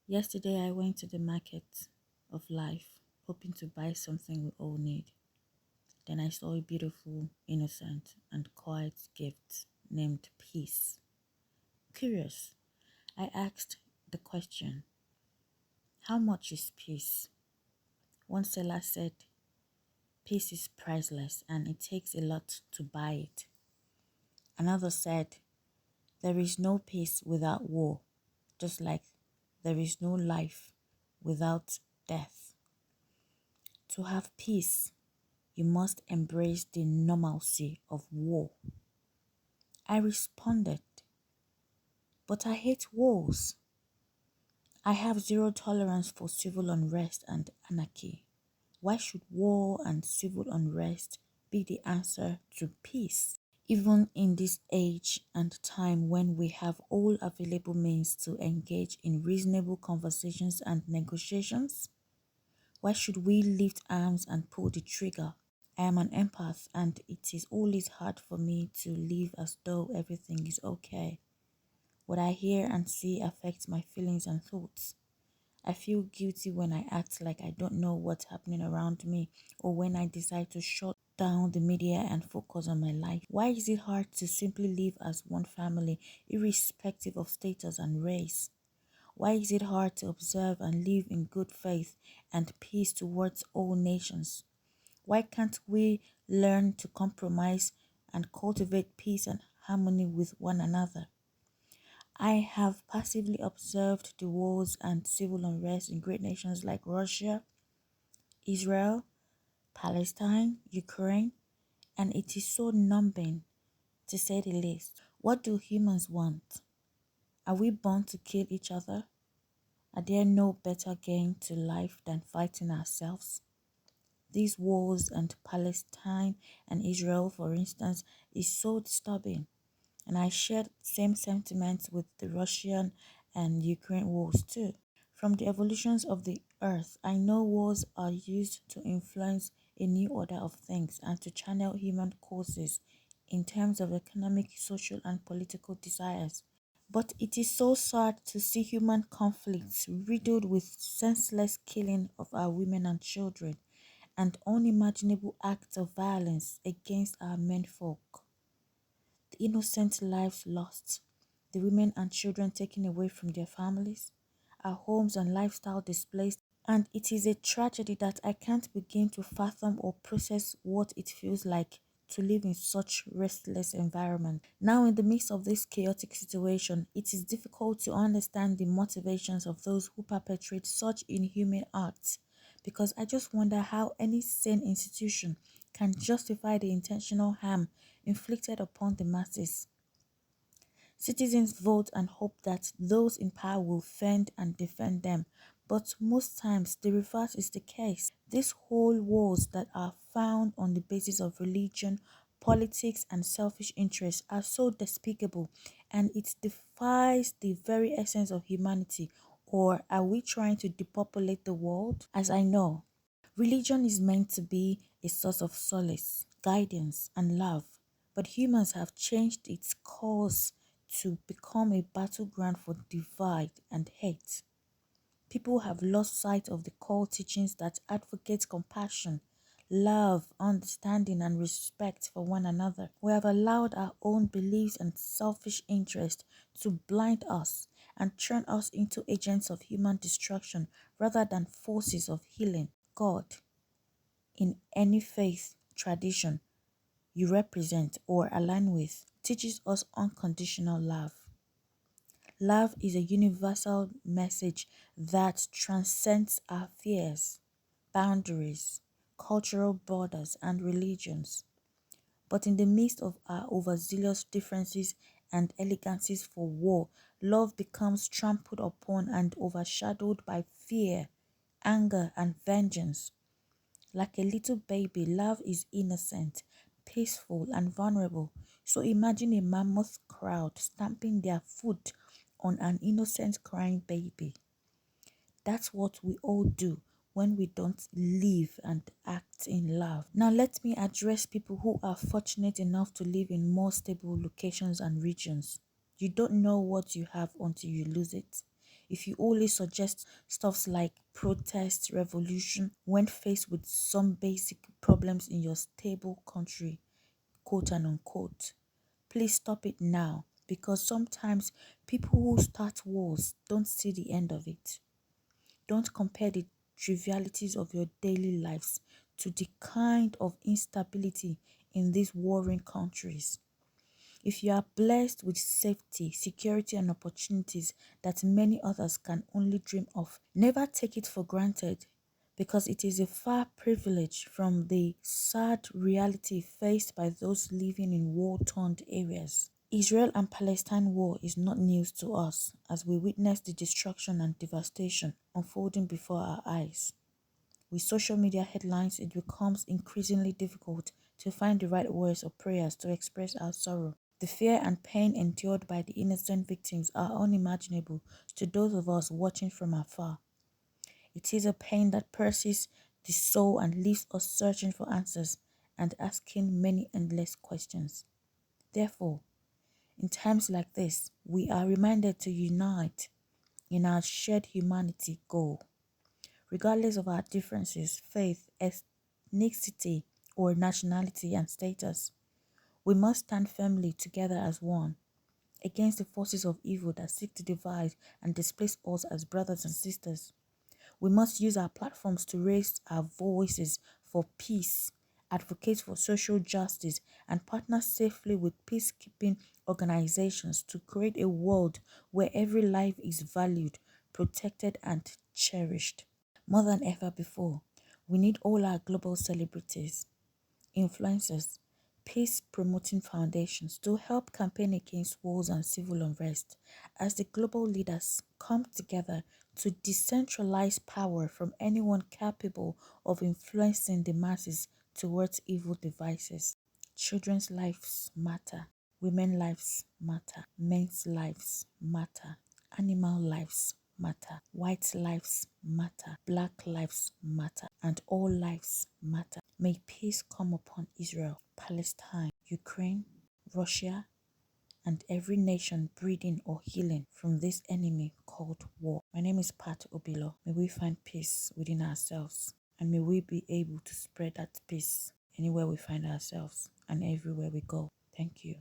Yesterday, I went to the market of life, hoping to buy something we all need. Then I saw a beautiful, innocent, and quiet gift named peace. Curious, I asked the question, how much is peace? One seller said, peace is priceless and it takes a lot to buy it. Another said, there is no peace without war, just like there is no life without death. To have peace, you must embrace the normalcy of war. I responded, but I hate wars. I have zero tolerance for civil unrest and anarchy. Why should war and civil unrest be the answer to peace? Even in this age and time when we have all available means to engage in reasonable conversations and negotiations, why should we lift arms and pull the trigger? I am an empath and it is always hard for me to live as though everything is okay. What I hear and see affects my feelings and thoughts. I feel guilty when I act like I don't know what's happening around me or when I decide to shut down the media and focus on my life. Why is it hard to simply live as one family, irrespective of status and race? Why is it hard to observe and live in good faith and peace towards all nations? Why can't we learn to compromise and cultivate peace and harmony with one another? I have passively observed the wars and civil unrest in great nations like Russia, Israel, Palestine, Ukraine, and it is so numbing to say the least. What do humans want? Are we born to kill each other? Are there no better game to life than fighting ourselves? These wars and Palestine and Israel, for instance, is so disturbing. And I shared same sentiments with the Russian and Ukraine wars too. From the evolutions of the earth, I know wars are used to influence a new order of things and to channel human causes in terms of economic, social, and political desires. But it is so sad to see human conflicts riddled with senseless killing of our women and children and unimaginable acts of violence against our menfolk. The innocent lives lost, the women and children taken away from their families, our homes and lifestyle displaced, and it is a tragedy that I can't begin to fathom or process what it feels like to live in such restless environment. Now, in the midst of this chaotic situation, it is difficult to understand the motivations of those who perpetrate such inhuman acts because I just wonder how any sane institution can justify the intentional harm inflicted upon the masses. Citizens vote and hope that those in power will fend and defend them, but most times the reverse is the case. These whole wars that are found on the basis of religion, politics, and selfish interests are so despicable, and it defies the very essence of humanity. Or are we trying to depopulate the world? As I know, religion is meant to be a source of solace, guidance, and love, but humans have changed its course to become a battleground for divide and hate. People have lost sight of the core teachings that advocate compassion, love, understanding, and respect for one another. We have allowed our own beliefs and selfish interest to blind us and turn us into agents of human destruction rather than forces of healing. God, in any faith tradition you represent or align with, teaches us unconditional love. Love is a universal message that transcends our fears, boundaries, cultural borders, and religions. But in the midst of our overzealous differences and elegancies for war, love becomes trampled upon and overshadowed by fear, anger, and vengeance. Like a little baby, love is innocent, peaceful, and vulnerable. So imagine a mammoth crowd stamping their foot on an innocent crying baby. That's what we all do when we don't live and act in love. Now, let me address people who are fortunate enough to live in more stable locations and regions. You don't know what you have until you lose it. If you only suggest stuffs like protest, revolution, when faced with some basic problems in your stable country, quote and unquote, please stop it now, because sometimes people who start wars don't see the end of it. Don't compare the trivialities of your daily lives to the kind of instability in these warring countries. If you are blessed with safety, security, and opportunities that many others can only dream of, never take it for granted, because it is a far privilege from the sad reality faced by those living in war-torn areas. Israel and Palestine war is not news to us, as we witness the destruction and devastation unfolding before our eyes. With social media headlines, it becomes increasingly difficult to find the right words or prayers to express our sorrow. The fear and pain endured by the innocent victims are unimaginable to those of us watching from afar. It is a pain that pierces the soul and leaves us searching for answers and asking many endless questions. Therefore, in times like this, we are reminded to unite in our shared humanity goal. Regardless of our differences, faith, ethnicity, or nationality and status, we must stand firmly together as one against the forces of evil that seek to divide and displace us as brothers and sisters. We must use our platforms to raise our voices for peace, advocate for social justice, and partner safely with peacekeeping organizations to create a world where every life is valued, protected, and cherished. More than ever before, we need all our global celebrities, influencers, peace-promoting foundations to help campaign against wars and civil unrest as the global leaders come together to decentralize power from anyone capable of influencing the masses towards evil devices. Children's lives matter. Women's lives matter. Men's lives matter. Animal lives matter. White lives matter. Black lives matter. And all lives matter. May peace come upon Israel, Palestine, Ukraine, Russia, and every nation breeding or healing from this enemy called war. My name is Pat Obilor. May we find peace within ourselves, and may we be able to spread that peace anywhere we find ourselves and everywhere we go. Thank you.